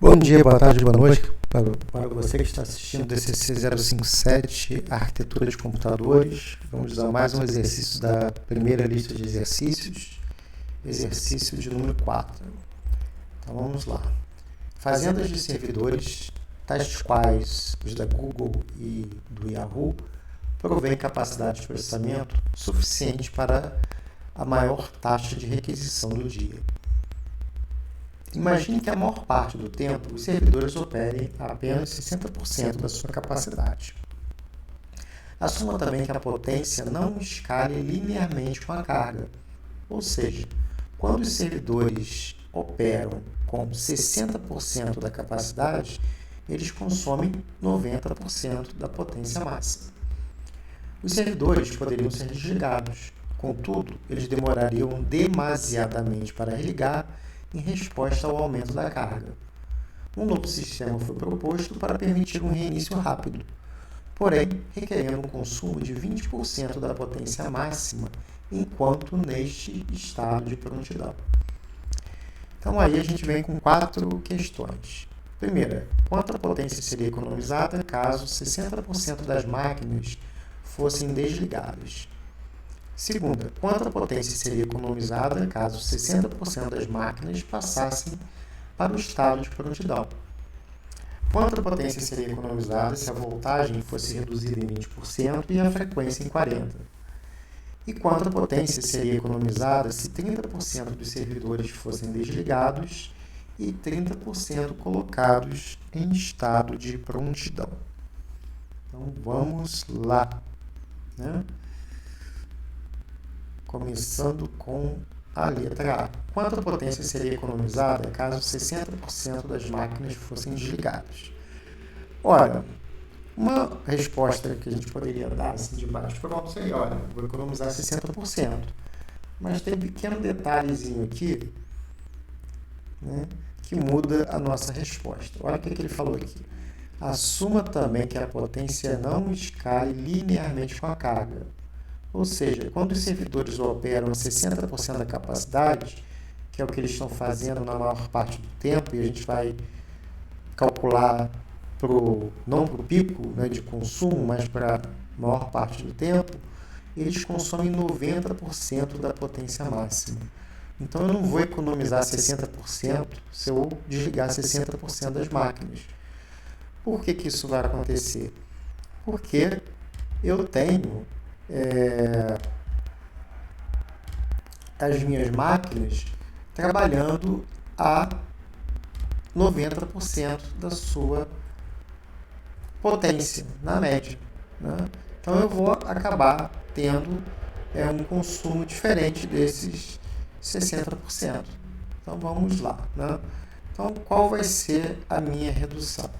Bom dia, boa tarde, boa noite para você que está assistindo o DCC 057, Arquitetura de Computadores. Vamos a mais um exercício da primeira lista de exercícios, exercício de número 4. Então vamos lá. Fazendas de servidores, tais quais os da Google e do Yahoo, provêm capacidade de processamento suficiente para a maior taxa de requisição do dia. Imagine que a maior parte do tempo os servidores operem a apenas 60% da sua capacidade. Assuma também que a potência não escale linearmente com a carga, ou seja, quando os servidores operam com 60% da capacidade, eles consomem 90% da potência máxima. Os servidores poderiam ser desligados, contudo, eles demorariam demasiadamente para religar em resposta ao aumento da carga. Um novo sistema foi proposto para permitir um reinício rápido, porém requerendo um consumo de 20% da potência máxima enquanto neste estado de prontidão. Então aí a gente vem com 4 questões. Primeira, quanta potência seria economizada caso 60% das máquinas fossem desligadas? Segunda, quanta potência seria economizada caso 60% das máquinas passassem para o estado de prontidão? Quanta potência seria economizada se a voltagem fosse reduzida em 20% e a frequência em 40%? E quanta potência seria economizada se 30% dos servidores fossem desligados e 30% colocados em estado de prontidão? Então, vamos lá, né? Começando com a letra A. Quanta potência seria economizada caso 60% das máquinas fossem desligadas? Ora, uma resposta que a gente poderia dar assim de baixo pronto seria, olha, vou economizar 60%. Mas tem um pequeno detalhezinho aqui, né, que muda a nossa resposta. Olha o que ele falou aqui. Assuma também que a potência não escale linearmente com a carga. Ou seja, quando os servidores operam a 60% da capacidade, que é o que eles estão fazendo na maior parte do tempo, e a gente vai calcular não para o pico, né, de consumo, mas para a maior parte do tempo, eles consomem 90% da potência máxima. Então eu não vou economizar 60% se eu desligar 60% das máquinas. Por que isso vai acontecer? Porque eu tenho as minhas máquinas trabalhando a 90% da sua potência, na média, né? Então eu vou acabar tendo um consumo diferente desses 60%. Então vamos lá, né? Então qual vai ser a minha redução?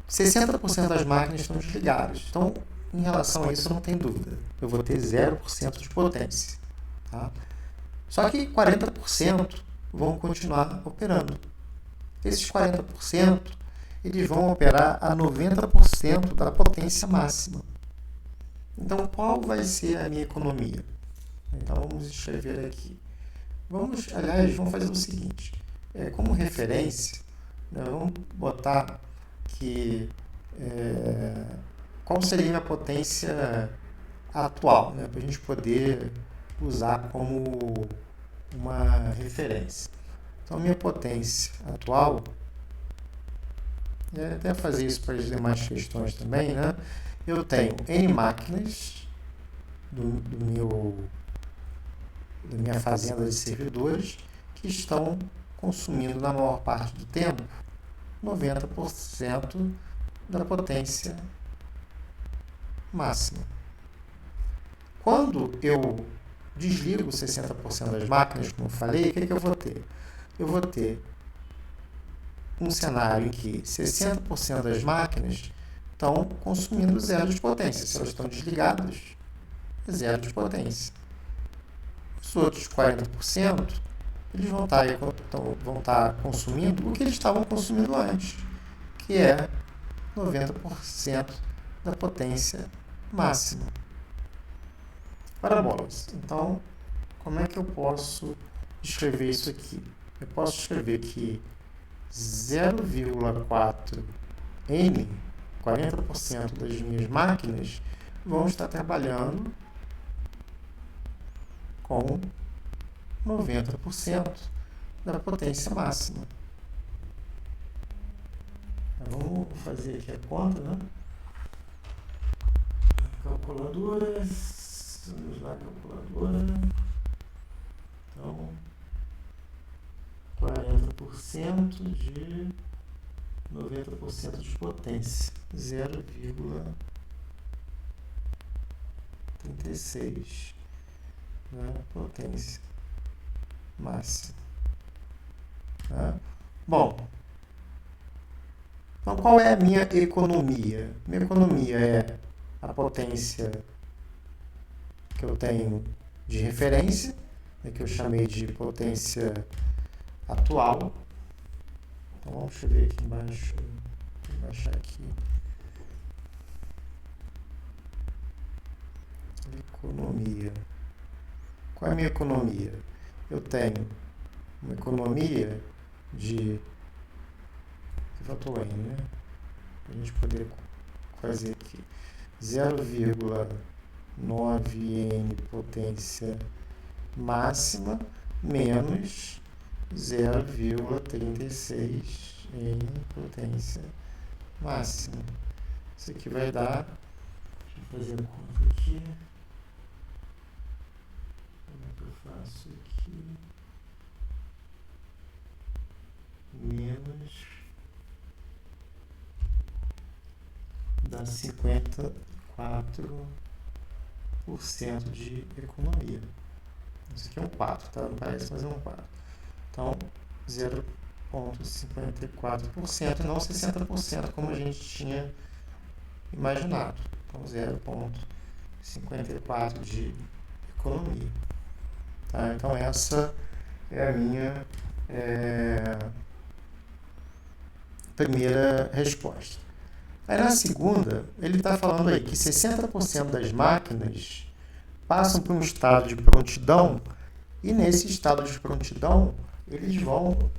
60% das máquinas estão desligadas. Então, em relação a isso, não tem dúvida. Eu vou ter 0% de potência. Tá? Só que 40% vão continuar operando. Esses 40%, eles vão operar a 90% da potência máxima. Então, qual vai ser a minha economia? Então, vamos escrever aqui. Vamos fazer o seguinte. Como referência, vamos botar que qual seria a potência atual, né, para a gente poder usar como uma referência. Então, minha potência atual, até fazer isso para as demais questões também, né, eu tenho N máquinas da minha fazenda de servidores que estão consumindo na maior parte do tempo 90% da potência máxima. Quando eu desligo 60% das máquinas, como eu falei, o que eu vou ter? Eu vou ter um cenário em que 60% das máquinas estão consumindo zero de potência. Se elas estão desligadas, zero de potência. Os outros 40%, eles vão estar consumindo o que eles estavam consumindo antes, que é 90% da potência máxima. Parabolas. Então, como é que eu posso escrever isso aqui? eu posso escrever que 0,4 N, 40% das minhas máquinas, vão estar trabalhando com 90% da potência máxima. Vamos fazer aqui a conta, né? Calculadora. Vamos lá, calculadora. Então, 40% de 90% de potência. 0,36, né? Potência máxima. Tá? Bom, então qual é a minha economia? Minha economia é a potência que eu tenho de referência, né, que eu chamei de potência atual. Então vamos escrever aqui embaixo, vou baixar aqui. Economia. Qual é a minha economia? Eu tenho uma economia de... que faltou N, né? Para a gente poder fazer aqui. 0,9N potência máxima menos 0,36N potência máxima. Isso aqui vai dar... Deixa eu fazer a conta aqui. Como é que eu faço aqui? Menos... dá 54% de economia. Isso aqui é um 4, tá? Não parece, mas é um 4. Então, 0,54% e não 60%, como a gente tinha imaginado. Então, 0,54% de economia. Tá? Então, essa é a minha primeira resposta. Aí na segunda, ele está falando aí que 60% das máquinas passam por um estado de prontidão e nesse estado de prontidão eles vão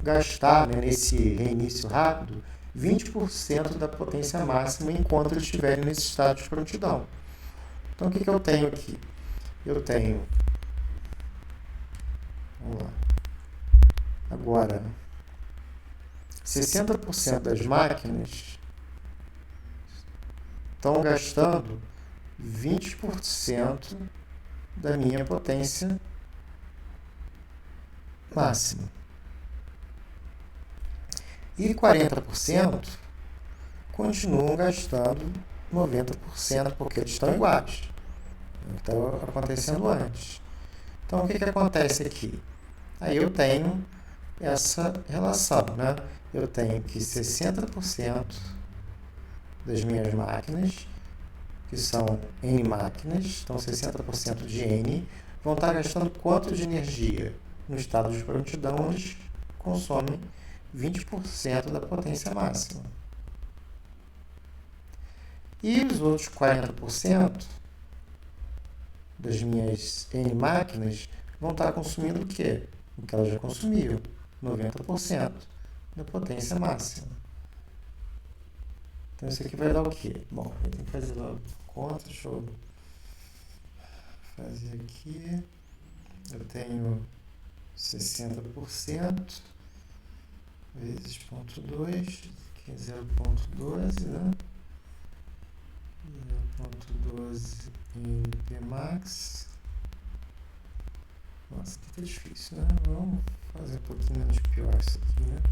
gastar, né, nesse reinício rápido, 20% da potência máxima enquanto eles estiverem nesse estado de prontidão. Então o que eu tenho aqui? Eu tenho... Vamos lá. Agora, 60% das máquinas estão gastando 20% da minha potência máxima. E 40% continuam gastando 90% porque eles estão iguais. Estão acontecendo antes. Então, o que acontece aqui? Aí eu tenho essa relação, né? Eu tenho que 60% das minhas máquinas, que são N máquinas, então 60% de N, vão estar gastando quanto de energia? No estado de prontidão, eles consomem 20% da potência máxima. E os outros 40% das minhas N máquinas vão estar consumindo o quê? O que elas já consumiam, 90% da potência máxima. Então, isso aqui vai dar o quê? Bom, eu tenho que fazer logo conta. Deixa eu fazer aqui. Eu tenho 60% vezes 0,2, aqui é 0,12, né? 0,12 em Pmax. Nossa, aqui tá difícil, né? Vamos fazer um pouquinho menos pior isso aqui, né?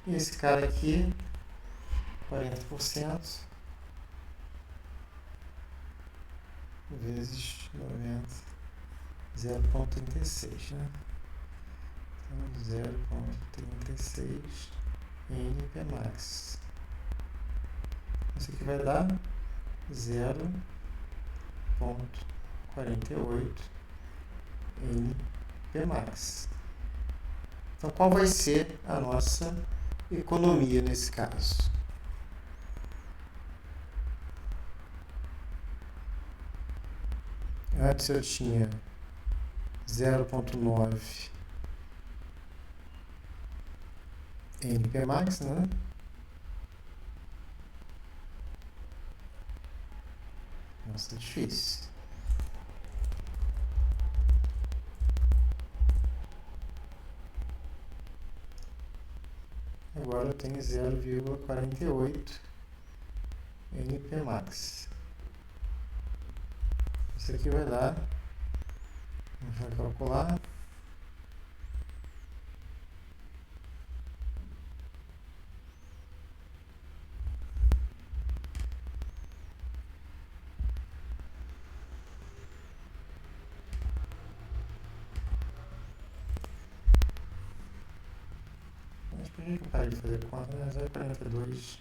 E esse cara aqui, 40% vezes 90, 0,36, né? Então, 0,36 em Pmax. Isso aqui vai dar 0,48 em Pmax. Então, qual vai ser a nossa economia nesse caso? Antes eu tinha 0,9 NPmax, né? Nossa, difícil. Agora eu tenho 0,48 NPmax. Isso aqui vai dar, vamos calcular, por que eu parei de fazer conta, né? 0,42.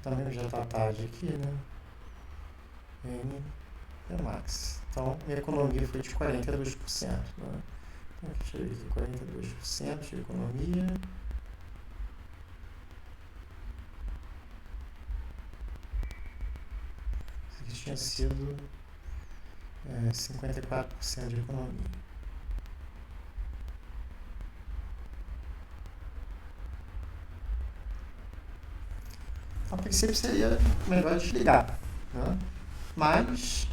Também já está tarde aqui, né? NPmax. Então, minha economia foi de 42%. Né? Então, deixa eu ver aqui, 42% de economia. Isso aqui tinha sido 54% de economia. A princípio seria melhor desligar, né? Mas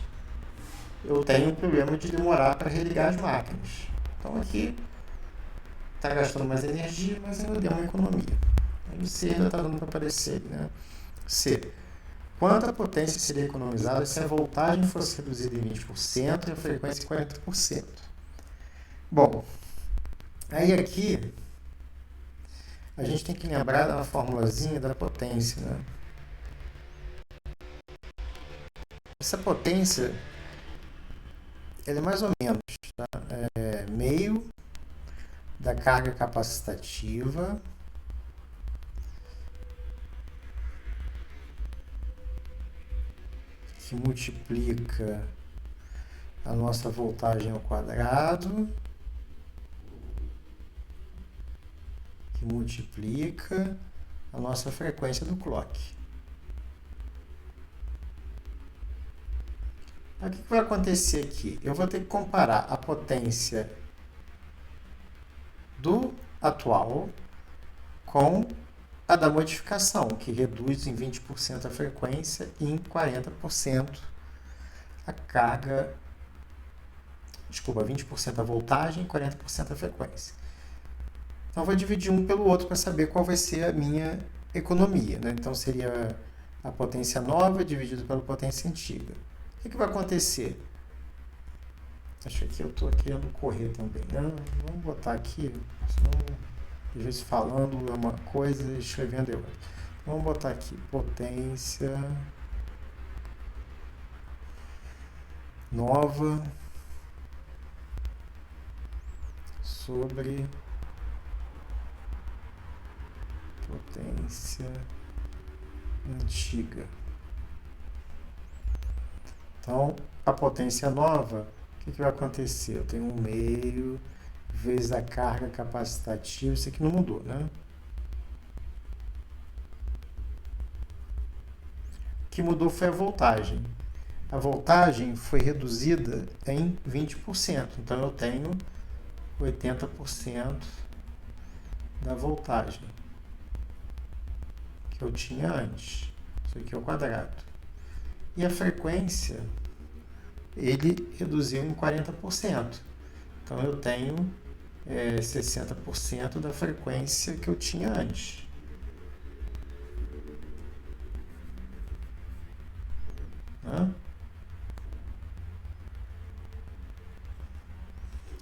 eu tenho um problema de demorar para religar as máquinas. Então aqui está gastando mais energia, mas ainda deu uma economia. Aí C ainda está dando para aparecer, né? C. Quanta potência seria economizada se a voltagem fosse reduzida em 20% e a frequência em 40%? Bom, aí aqui a gente tem que lembrar da formulazinha da potência, né? Essa potência, ela é mais ou menos, tá? Meio da carga capacitativa que multiplica a nossa voltagem ao quadrado, que multiplica a nossa frequência do clock. O que vai acontecer aqui? Eu vou ter que comparar a potência do atual com a da modificação, que reduz em 20% a frequência e em 40% a carga, 20% a voltagem e 40% a frequência. Então, eu vou dividir um pelo outro para saber qual vai ser a minha economia, né? Então, seria a potência nova dividida pela potência antiga. O que vai acontecer? Acho que eu estou querendo correr também, né? Vamos botar aqui, senão, às vezes falando é uma coisa e escrevendo é outra. Vamos botar aqui, potência nova sobre potência antiga. Então, a potência nova, o que vai acontecer? Eu tenho 1/2 vezes a carga capacitativa, isso aqui não mudou, né? O que mudou foi a voltagem. A voltagem foi reduzida em 20%, então eu tenho 80% da voltagem que eu tinha antes. Isso aqui é o quadrado. E a frequência, ele reduziu em 40%. Então, eu tenho 60% da frequência que eu tinha antes.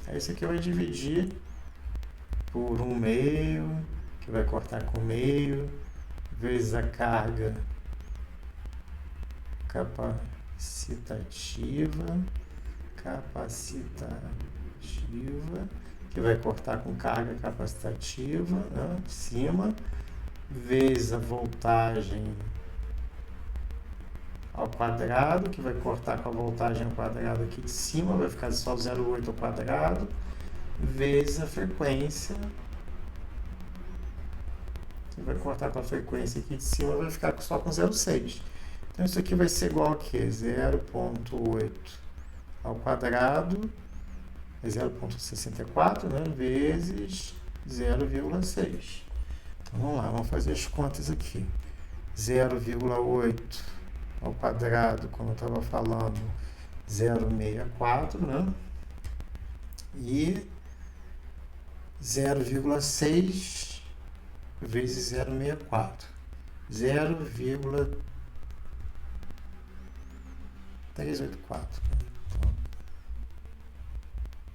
Aí, isso aqui vai dividir por 1/2, que vai cortar com 1/2, vezes a carga capacitativa, que vai cortar com carga capacitativa, né, em cima, vezes a voltagem ao quadrado, que vai cortar com a voltagem ao quadrado aqui de cima, vai ficar só 0,8 ao quadrado, vezes a frequência, que vai cortar com a frequência aqui de cima, vai ficar só com 0,6. Então, isso aqui vai ser igual a quê? 0,8 ao quadrado é 0,64, né, vezes 0,6. Então, vamos lá, vamos fazer as contas aqui. 0,8 ao quadrado, como eu estava falando, 0,64, né? E 0,6 vezes 0,64. 0,384.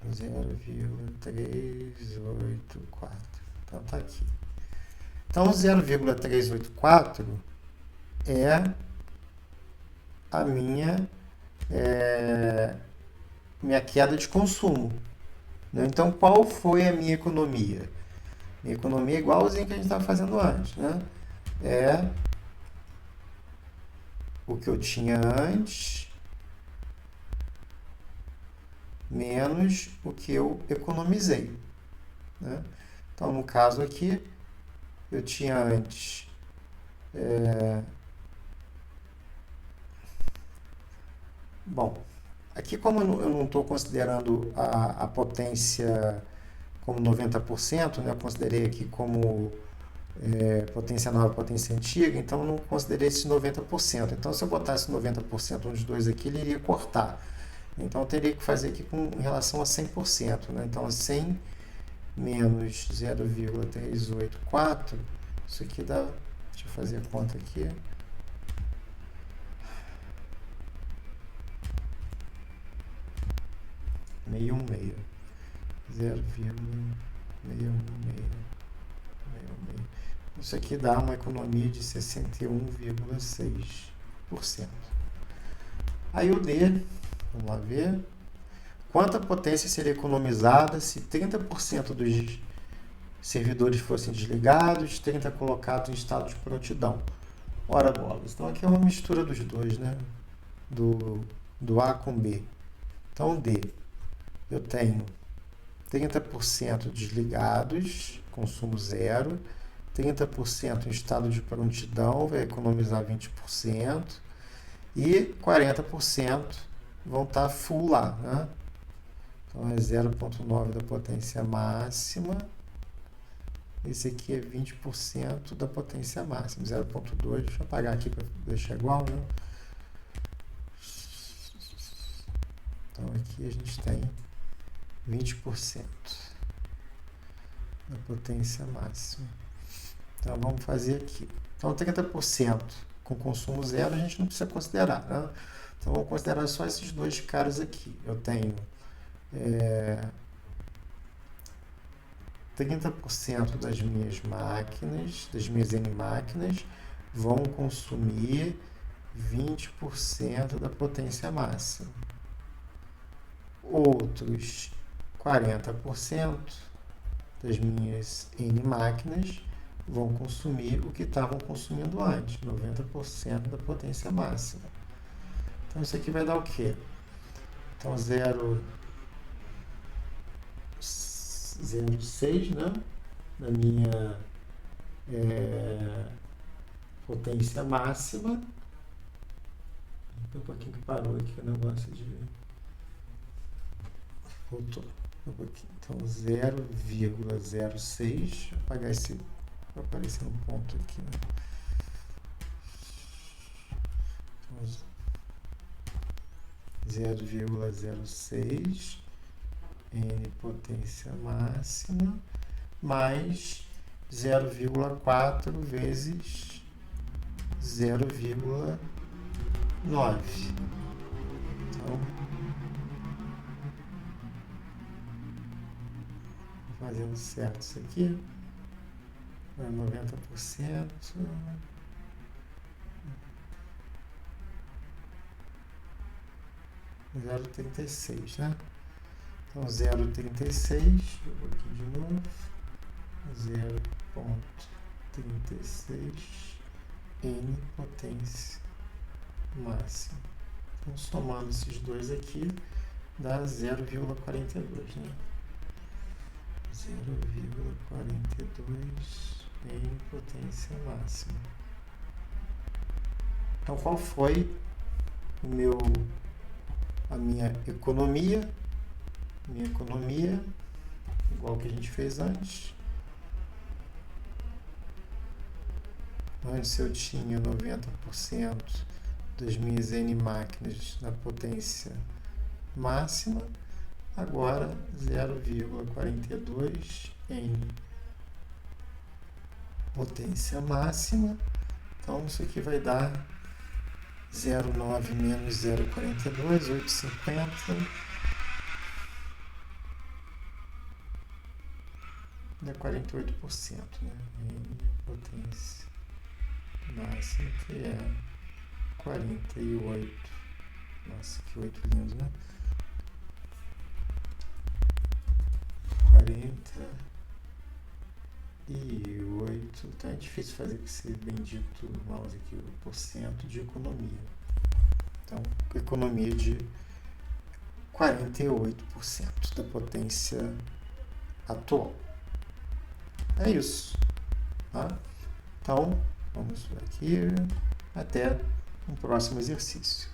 Então, 0,384. Então, tá aqui. Então, 0,384 é a minha queda de consumo. Né? Então, qual foi a minha economia? Minha economia é igualzinha que a gente estava fazendo antes. Né? É o que eu tinha antes menos o que eu economizei. Né? Então, no caso aqui, eu tinha antes bom, aqui como eu não estou considerando a potência como 90%, né? Eu considerei aqui como potência nova, potência antiga, então eu não considerei esse 90%. Então, se eu botasse 90% nos dois aqui, ele iria cortar. Então, eu teria que fazer aqui em relação a 100%. Né? Então, 100 menos 0,384, isso aqui dá, deixa eu fazer a conta aqui, meio 0,616. Isso aqui dá uma economia de 61,6%. Aí o D, vamos lá ver. Quanta potência seria economizada se 30% dos servidores fossem desligados, 30% colocados em estado de prontidão? Ora bolas. Então aqui é uma mistura dos dois, né? Do A com B. Então D, eu tenho 30% desligados, consumo zero, 30% em estado de prontidão, vai economizar 20%, e 40% vão estar full lá, né? Então, é 0,9 da potência máxima. Esse aqui é 20% da potência máxima. 0,2, deixa eu apagar aqui para deixar igual, né? Então, aqui a gente tem 20% da potência máxima. Então, vamos fazer aqui. Então, 30% com consumo zero a gente não precisa considerar, né? Então, vamos considerar só esses dois caras aqui. Eu tenho 30% das minhas máquinas, das minhas N máquinas, vão consumir 20% da potência máxima. Outros 40% das minhas N máquinas vão consumir o que estavam consumindo antes, 90% da potência máxima. Então, isso aqui vai dar o quê? Então, 0,6, né? Na minha potência máxima. Um pouquinho que parou aqui o negócio de... Voltou. Um pouquinho. Então, 0,06. Deixa eu apagar esse... Vai aparecer um ponto aqui, né? Então, 0,06 N potência máxima mais 0,4 vezes 0,9. Então, fazendo certo isso aqui, 90%. 0,36, né? Então, 0,36, eu vou aqui de novo, 0,36 N potência máxima. Então, somando esses dois aqui, dá 0,42, né? 0,42 N potência máxima. Então, qual foi o meu a minha economia, igual que a gente fez antes. Antes eu tinha 90% das minhas N máquinas na potência máxima, agora 0,42 N potência máxima. Então isso aqui vai dar 0,9 menos 0,42, 850. Dá 48%, né? N potência máxima, que é 48. Nossa, que 8 lindo, né? 48. Então é difícil fazer com esse bendito mouse aqui, o porcento de economia. Então, economia de 48% da potência atual. É isso. Tá? Então, vamos aqui até um próximo exercício.